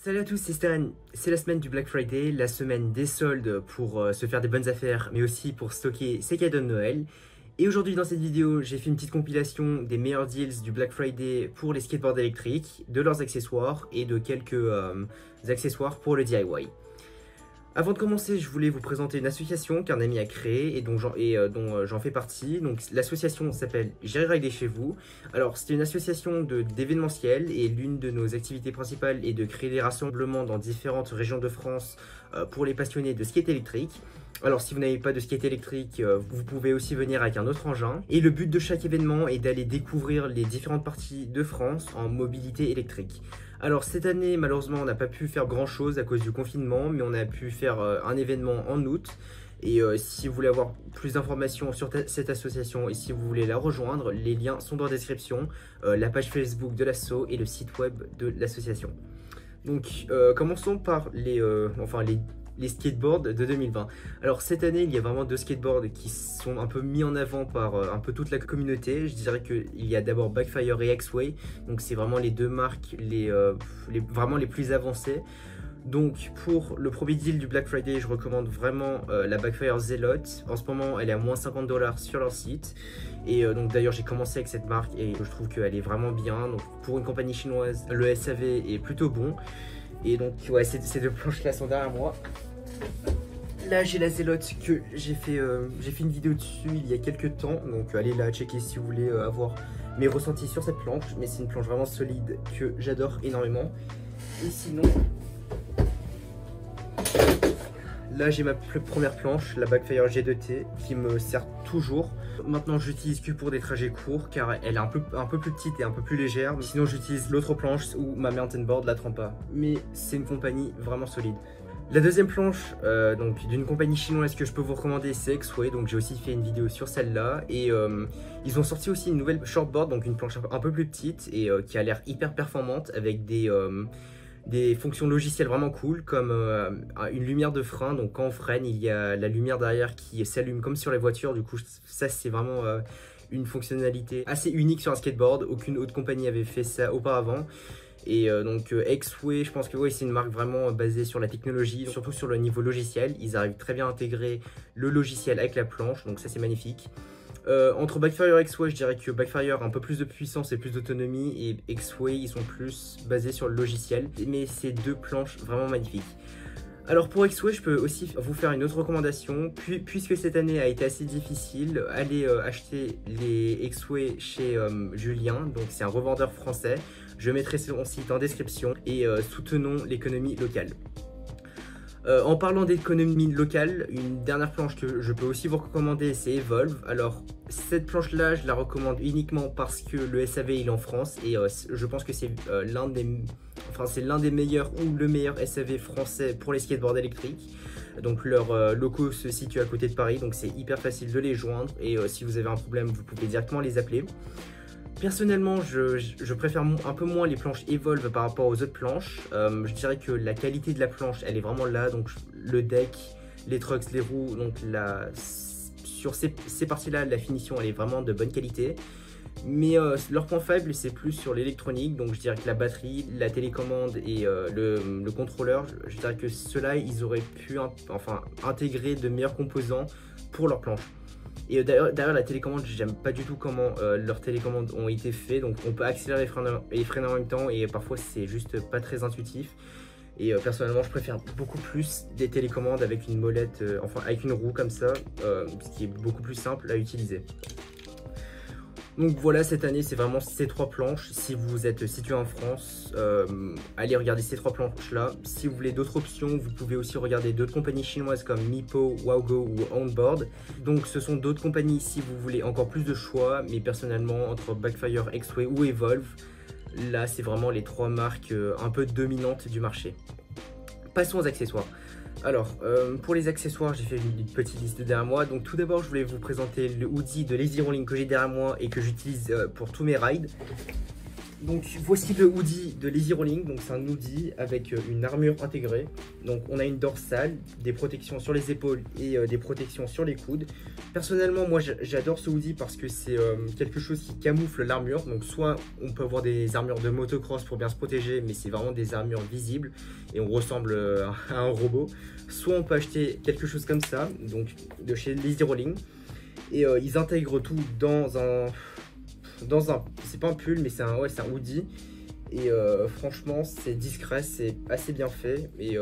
Salut à tous, c'est Stan. C'est la semaine du Black Friday, la semaine des soldes pour se faire des bonnes affaires, mais aussi pour stocker ses cadeaux de Noël. Et aujourd'hui dans cette vidéo, j'ai fait une petite compilation des meilleurs deals du Black Friday pour les skateboards électriques, de leurs accessoires et de quelques accessoires pour le DIY. Avant de commencer, je voulais vous présenter une association qu'un ami a créée et dont j'en fais partie. Donc l'association s'appelle J'irai rider chez vous. Alors c'est une association d'événementiel et l'une de nos activités principales est de créer des rassemblements dans différentes régions de France pour les passionnés de skate électrique. Alors si vous n'avez pas de skate électrique, vous pouvez aussi venir avec un autre engin. Et le but de chaque événement est d'aller découvrir les différentes parties de France en mobilité électrique. Alors cette année, malheureusement, on n'a pas pu faire grand chose à cause du confinement, mais on a pu faire un événement en août. Et si vous voulez avoir plus d'informations sur cette association et si vous voulez la rejoindre, les liens sont dans la description, la page Facebook de l'asso et le site web de l'association. Donc commençons par les skateboards de 2020. Alors cette année, il y a vraiment deux skateboards qui sont un peu mis en avant par un peu toute la communauté. Je dirais qu'il y a d'abord Backfire et X-Way. Donc c'est vraiment les deux marques vraiment les plus avancées. Donc pour le premier deal du Black Friday, je recommande vraiment la Backfire Zealot. En ce moment, elle est à moins 50$ sur leur site. Et donc d'ailleurs, j'ai commencé avec cette marque et je trouve qu'elle est vraiment bien. Donc pour une compagnie chinoise, le SAV est plutôt bon. Et donc ouais, ces deux planches là sont derrière moi. Là j'ai la Zélote que j'ai fait une vidéo dessus il y a quelques temps. Donc allez la checker si vous voulez avoir mes ressentis sur cette planche. Mais c'est une planche vraiment solide que j'adore énormément. Et sinon, là j'ai ma première planche, la Backfire G2T, qui me sert toujours. Maintenant j'utilise que pour des trajets courts car elle est un peu plus petite et un peu plus légère. Sinon j'utilise l'autre planche ou ma mountain board, la Trampa. Mais c'est une compagnie vraiment solide. La deuxième planche donc d'une compagnie chinoise que je peux vous recommander, c'est X-Way. Donc j'ai aussi fait une vidéo sur celle-là. Et ils ont sorti aussi une nouvelle shortboard, donc une planche un peu plus petite et qui a l'air hyper performante avec des fonctions logicielles vraiment cool comme une lumière de frein. Donc quand on freine, il y a la lumière derrière qui s'allume comme sur les voitures. Du coup ça c'est vraiment une fonctionnalité assez unique sur un skateboard. Aucune autre compagnie avait fait ça auparavant. Et donc X-Way, je pense que ouais, c'est une marque vraiment basée sur la technologie, surtout sur le niveau logiciel. Ils arrivent très bien à intégrer le logiciel avec la planche, donc ça c'est magnifique. Entre Backfire et X-Way, je dirais que Backfire a un peu plus de puissance et plus d'autonomie, et X-Way, ils sont plus basés sur le logiciel. Mais c'est deux planches vraiment magnifiques. Alors pour X-Way, je peux aussi vous faire une autre recommandation. Puisque cette année a été assez difficile, allez acheter les X-Way chez Julien, donc c'est un revendeur français. Je mettrai son site en description et soutenons l'économie locale. En parlant d'économie locale, une dernière planche que je peux aussi vous recommander, c'est Evolve. Alors cette planche là, je la recommande uniquement parce que le SAV il est en France et je pense que c'est l'un des meilleurs ou le meilleur SAV français pour les skateboards électriques. Donc leur locaux se situe à côté de Paris, donc c'est hyper facile de les joindre et si vous avez un problème, vous pouvez directement les appeler. Personnellement, je préfère un peu moins les planches Evolve par rapport aux autres planches. Je dirais que la qualité de la planche, elle est vraiment là. Donc le deck, les trucks, les roues, donc sur ces parties-là, la finition, elle est vraiment de bonne qualité. Mais leur point faible, c'est plus sur l'électronique. Donc je dirais que la batterie, la télécommande et le contrôleur, je dirais que ceux-là, ils auraient pu intégrer de meilleurs composants pour leur planche. Et derrière la télécommande, j'aime pas du tout comment leurs télécommandes ont été faites. Donc on peut accélérer et freiner en même temps et parfois c'est juste pas très intuitif. Et personnellement je préfère beaucoup plus des télécommandes avec une molette, avec une roue comme ça, ce qui est beaucoup plus simple à utiliser. Donc voilà, cette année c'est vraiment ces trois planches. Si vous êtes situé en France, allez regarder ces trois planches là. Si vous voulez d'autres options, vous pouvez aussi regarder d'autres compagnies chinoises comme Mipo, Wowgo ou Onboard. Donc ce sont d'autres compagnies si vous voulez encore plus de choix. Mais personnellement, entre Backfire, X-Way ou Evolve, là c'est vraiment les trois marques un peu dominantes du marché. Passons aux accessoires. Alors, pour les accessoires, j'ai fait une petite liste derrière moi. Donc tout d'abord, je voulais vous présenter le hoodie de Lazy Rolling que j'ai derrière moi et que j'utilise pour tous mes rides. Donc voici le hoodie de Lazy Rolling. Donc c'est un hoodie avec une armure intégrée. Donc on a une dorsale, des protections sur les épaules et des protections sur les coudes. Personnellement moi j'adore ce hoodie parce que c'est quelque chose qui camoufle l'armure. Donc soit on peut avoir des armures de motocross pour bien se protéger, mais c'est vraiment des armures visibles et on ressemble à un robot. Soit on peut acheter quelque chose comme ça, donc de chez Lazy Rolling. Et ils intègrent tout dans un c'est pas un pull mais c'est un hoodie. Et franchement c'est discret, c'est assez bien fait. Et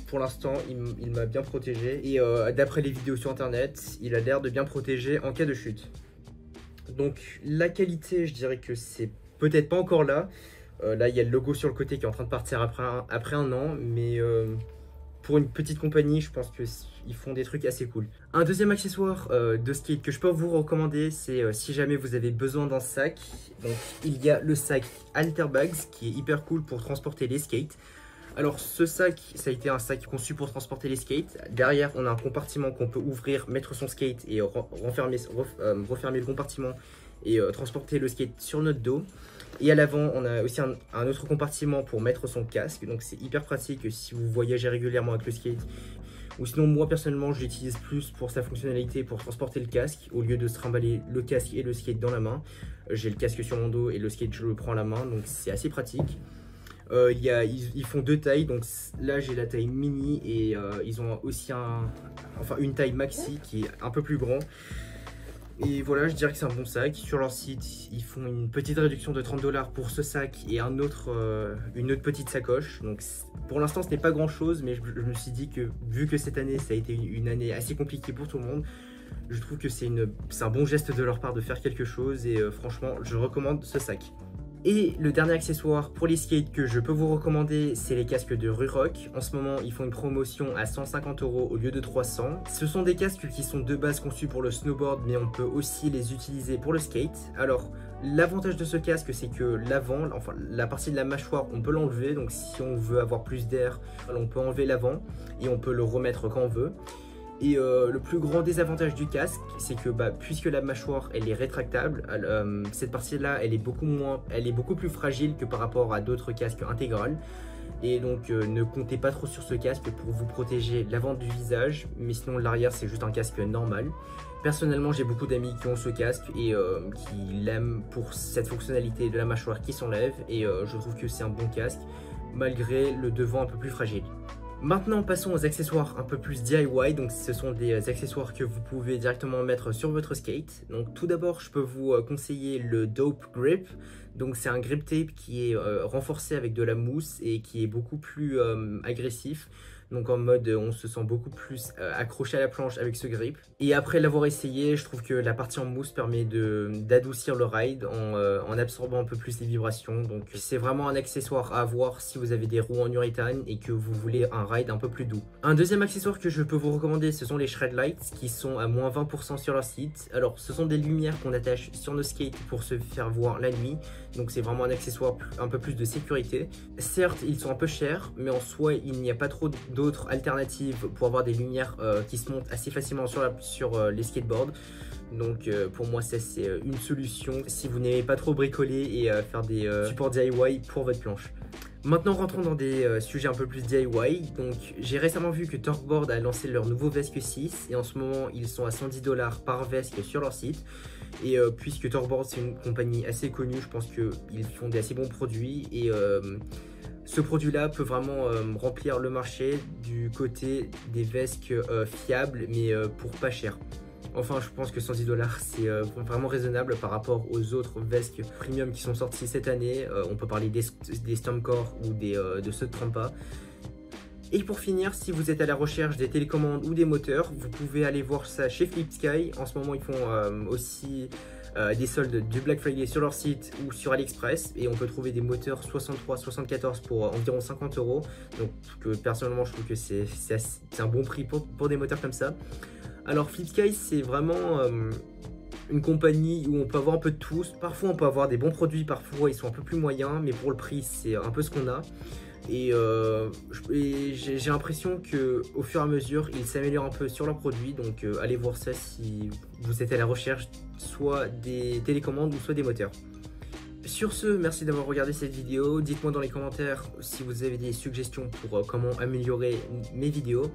pour l'instant il m'a bien protégé. Et d'après les vidéos sur internet, il a l'air de bien protéger en cas de chute. Donc la qualité, je dirais que c'est peut-être pas encore là. Là il y a le logo sur le côté qui est en train de partir après un an. Mais pour une petite compagnie, je pense qu'ils font des trucs assez cool. Un deuxième accessoire de skate que je peux vous recommander, c'est si jamais vous avez besoin d'un sac. Donc il y a le sac Alter Bags qui est hyper cool pour transporter les skates. Alors ce sac, ça a été un sac conçu pour transporter les skates. Derrière, on a un compartiment qu'on peut ouvrir, mettre son skate et refermer le compartiment et transporter le skate sur notre dos. Et à l'avant, on a aussi un autre compartiment pour mettre son casque. Donc c'est hyper pratique si vous voyagez régulièrement avec le skate. Ou sinon, moi personnellement, je l'utilise plus pour sa fonctionnalité pour transporter le casque. Au lieu de se trimballer le casque et le skate dans la main. J'ai le casque sur mon dos et le skate, je le prends à la main. Donc c'est assez pratique. Ils font deux tailles. Donc là, j'ai la taille mini et ils ont aussi une taille maxi qui est un peu plus grand. Et voilà, je dirais que c'est un bon sac. Sur leur site, ils font une petite réduction de 30 $ pour ce sac et une autre petite sacoche. Donc pour l'instant, ce n'est pas grand chose, mais je me suis dit que vu que cette année, ça a été une année assez compliquée pour tout le monde, je trouve que c'est un bon geste de leur part de faire quelque chose. Et franchement, je recommande ce sac. Et le dernier accessoire pour les skates que je peux vous recommander, c'est les casques de Rurock. En ce moment, ils font une promotion à 150 € au lieu de 300. Ce sont des casques qui sont de base conçus pour le snowboard, mais on peut aussi les utiliser pour le skate. Alors, l'avantage de ce casque, c'est que l'avant, enfin la partie de la mâchoire, on peut l'enlever. Donc si on veut avoir plus d'air, on peut enlever l'avant et on peut le remettre quand on veut. Et le plus grand désavantage du casque, c'est que puisque la mâchoire elle est rétractable, cette partie-là elle est beaucoup plus fragile que par rapport à d'autres casques intégrales. Et donc ne comptez pas trop sur ce casque pour vous protéger l'avant du visage, mais sinon l'arrière c'est juste un casque normal. Personnellement j'ai beaucoup d'amis qui ont ce casque et qui l'aiment pour cette fonctionnalité de la mâchoire qui s'enlève. Et je trouve que c'est un bon casque malgré le devant un peu plus fragile. Maintenant passons aux accessoires un peu plus DIY. Donc ce sont des accessoires que vous pouvez directement mettre sur votre skate. Donc tout d'abord je peux vous conseiller le Dope Grip. Donc c'est un grip tape qui est renforcé avec de la mousse et qui est beaucoup plus agressif. Donc en mode on se sent beaucoup plus accroché à la planche avec ce grip. Et après l'avoir essayé, je trouve que la partie en mousse permet d'adoucir le ride en absorbant un peu plus les vibrations. Donc c'est vraiment un accessoire à avoir si vous avez des roues en urethane et que vous voulez un ride un peu plus doux. Un deuxième accessoire que je peux vous recommander, ce sont les Shred Lights qui sont à moins 20% sur leur site. Alors ce sont des lumières qu'on attache sur nos skates pour se faire voir la nuit. Donc c'est vraiment un accessoire un peu plus de sécurité. Certes ils sont un peu chers, mais en soi il n'y a pas trop d'autres alternatives pour avoir des lumières qui se montent assez facilement sur les skateboards. Donc pour moi ça c'est une solution si vous n'aimez pas trop bricoler et faire des supports DIY pour votre planche. Maintenant rentrons dans des sujets un peu plus DIY. Donc j'ai récemment vu que Torqueboard a lancé leur nouveau Vesque 6 et en ce moment ils sont à 110 $ par Vesque sur leur site. Et puisque Torqueboard c'est une compagnie assez connue, je pense qu'ils font des assez bons produits. Et ce produit-là peut vraiment remplir le marché du côté des vesques fiables, mais pour pas cher. Enfin, je pense que 110 $ c'est vraiment raisonnable par rapport aux autres vesques premium qui sont sorties cette année. On peut parler des Stormcore ou de ceux de Trempa. Et pour finir, si vous êtes à la recherche des télécommandes ou des moteurs, vous pouvez aller voir ça chez Flipsky. En ce moment, ils font aussi des soldes du Black Friday sur leur site ou sur AliExpress. Et on peut trouver des moteurs 63-74 pour environ 50 €. Donc personnellement, je trouve que c'est un bon prix pour des moteurs comme ça. Alors Flipsky, c'est vraiment une compagnie où on peut avoir un peu de tout. Parfois, on peut avoir des bons produits, parfois ils sont un peu plus moyens. Mais pour le prix, c'est un peu ce qu'on a. Et j'ai l'impression qu'au fur et à mesure ils s'améliorent un peu sur leurs produits. Donc allez voir ça si vous êtes à la recherche soit des télécommandes ou soit des moteurs. Sur ce, merci d'avoir regardé cette vidéo. Dites-moi dans les commentaires si vous avez des suggestions pour comment améliorer mes vidéos.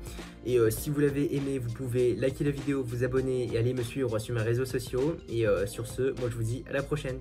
Et si vous l'avez aimé, vous pouvez liker la vidéo, vous abonner et aller me suivre sur mes réseaux sociaux. Et sur ce, moi je vous dis à la prochaine.